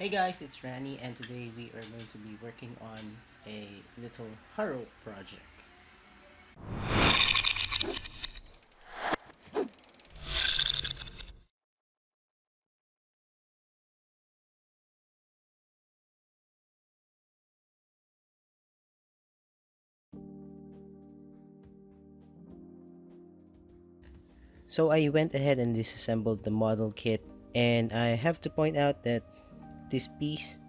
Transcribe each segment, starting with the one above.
Hey guys, it's Rani, and today we are going to be working on a little Haro project. So I went ahead and disassembled the model kit, and I have to point out that this piece,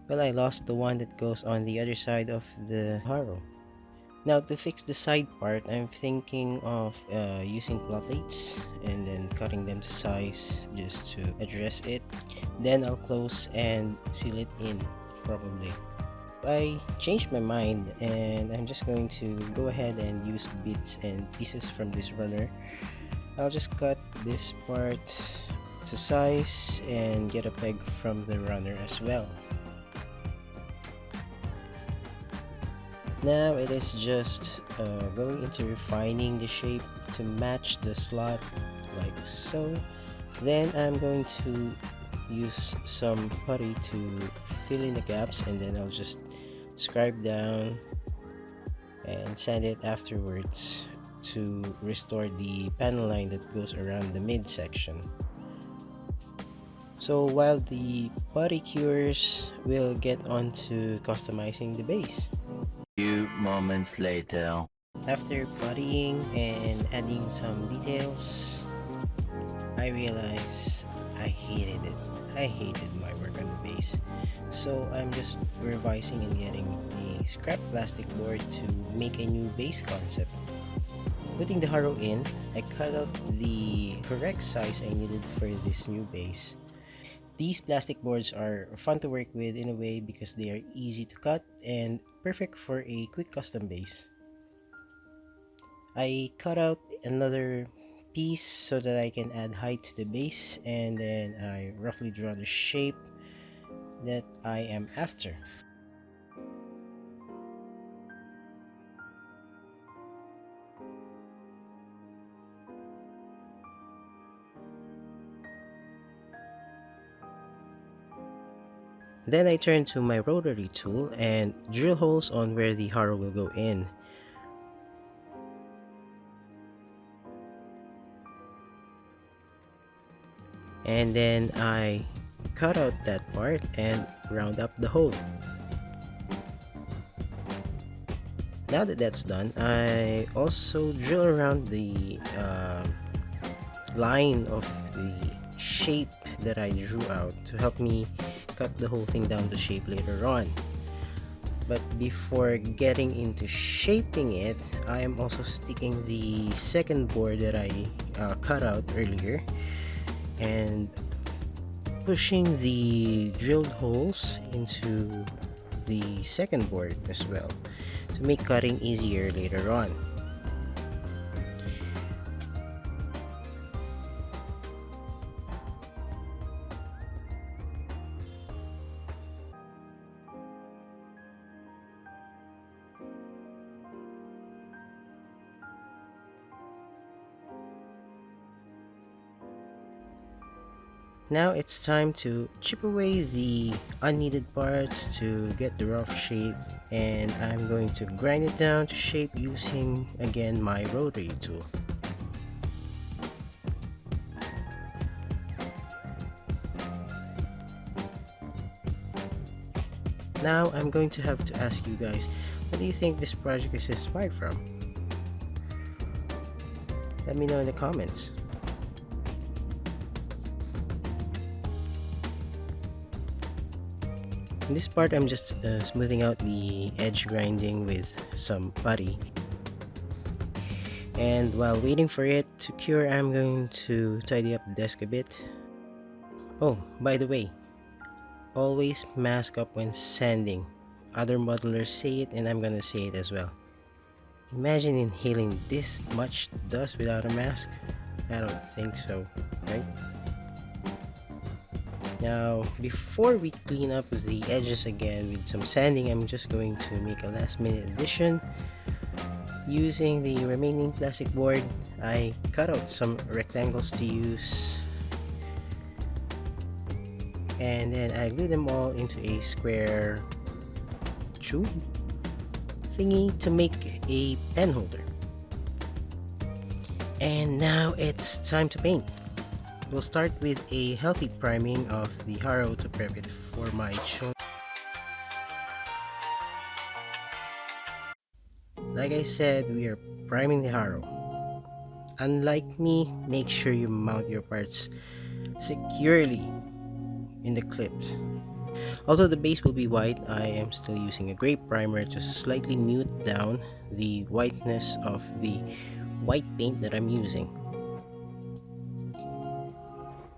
well, I lost the one that goes on the other side of the Haro. Now to fix the side part, I'm thinking of using plates and then cutting them to size just to address it. Then I'll close and seal it in, probably. I changed my mind and I'm just going to go ahead and use bits and pieces from this runner. I'll just cut this part to size and get a peg from the runner as well. Now it is just going into refining the shape to match the slot like so. Then I'm going to use some putty to fill in the gaps, and then I'll just scribe down and sand it afterwards to restore the panel line that goes around the midsection. So while the putty cures, we'll get on to customizing the base. Few moments later. After puttying and adding some details, I realized I hated it. I hated my work on the base. So I'm just revising and getting a scrap plastic board to make a new base concept. Putting the Haro in, I cut out the correct size I needed for this new base. These plastic boards are fun to work with in a way because they are easy to cut and perfect for a quick custom base. I cut out another piece so that I can add height to the base, and then I roughly draw the shape that I am after. Then I turn to my rotary tool and drill holes on where the Haro will go in. And then I cut out that part and round up the hole. Now that that's done, I also drill around the line of the shape that I drew out to help me cut the whole thing down to shape later on. But before getting into shaping it, I am also sticking the second board that I cut out earlier and pushing the drilled holes into the second board as well to make cutting easier later on. Now it's time to chip away the unneeded parts to get the rough shape, and I'm going to grind it down to shape using again my rotary tool. Now I'm going to have to ask you guys, what do you think this project is inspired from? Let me know in the comments. In this part, I'm just smoothing out the edge grinding with some putty. And while waiting for it to cure, I'm going to tidy up the desk a bit. Oh, by the way, always mask up when sanding. Other modelers say it, and I'm gonna say it as well. Imagine inhaling this much dust without a mask. I don't think so, right? Now, before we clean up the edges again with some sanding, I'm just going to make a last minute addition. Using the remaining plastic board, I cut out some rectangles to use. and then I glue them all into a square tube thingy to make a pen holder. And now it's time to paint. We'll start with a healthy priming of the Haro to prep it for my choice. Like I said, we are priming the Haro. Unlike me, make sure you mount your parts securely in the clips. Although the base will be white, I am still using a gray primer to slightly mute down the whiteness of the white paint that I'm using.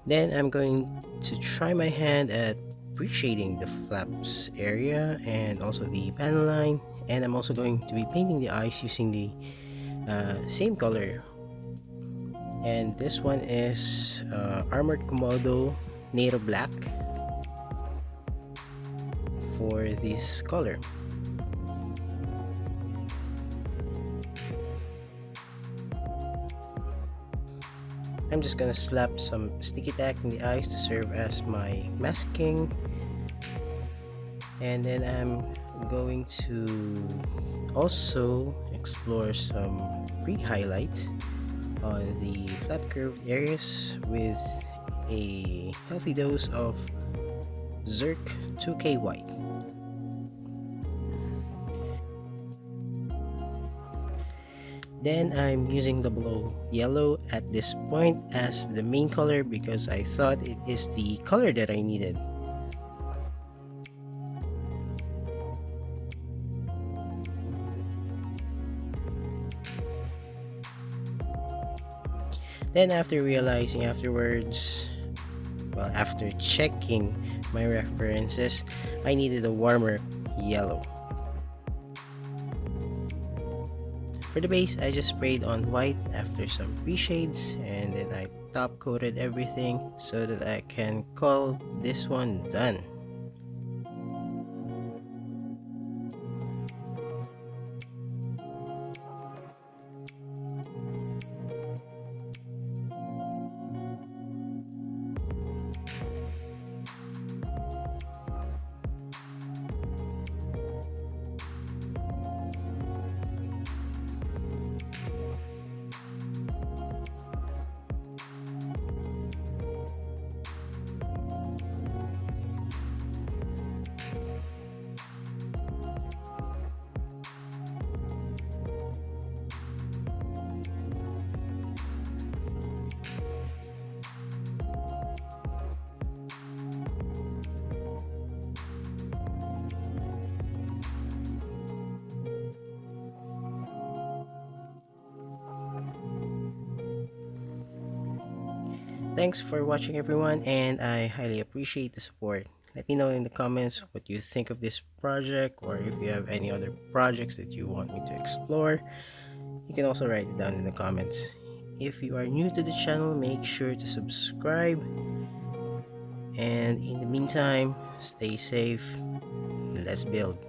Then I'm going to try my hand at pre-shading the flaps area and also the panel line, and I'm also going to be painting the eyes using the same color, and this one is Armored Komodo Nato Black for this color. I'm just gonna slap some sticky tack in the eyes to serve as my masking, and then I'm going to also explore some pre-highlight on the flat curved areas with a healthy dose of Zerk 2K White. Then I'm using double O yellow at this point as the main color because I thought it is the color that I needed. Then after realizing afterwards, well, after checking my references, I needed a warmer yellow. For the base, I just sprayed on white after some pre-shades, and then I top coated everything so that I can call this one done. Thanks for watching everyone, and I highly appreciate the support. Let me know in the comments what you think of this project, or if you have any other projects that you want me to explore. You can also write it down in the comments. If you are new to the channel, make sure to subscribe. And in the meantime, stay safe. Let's build.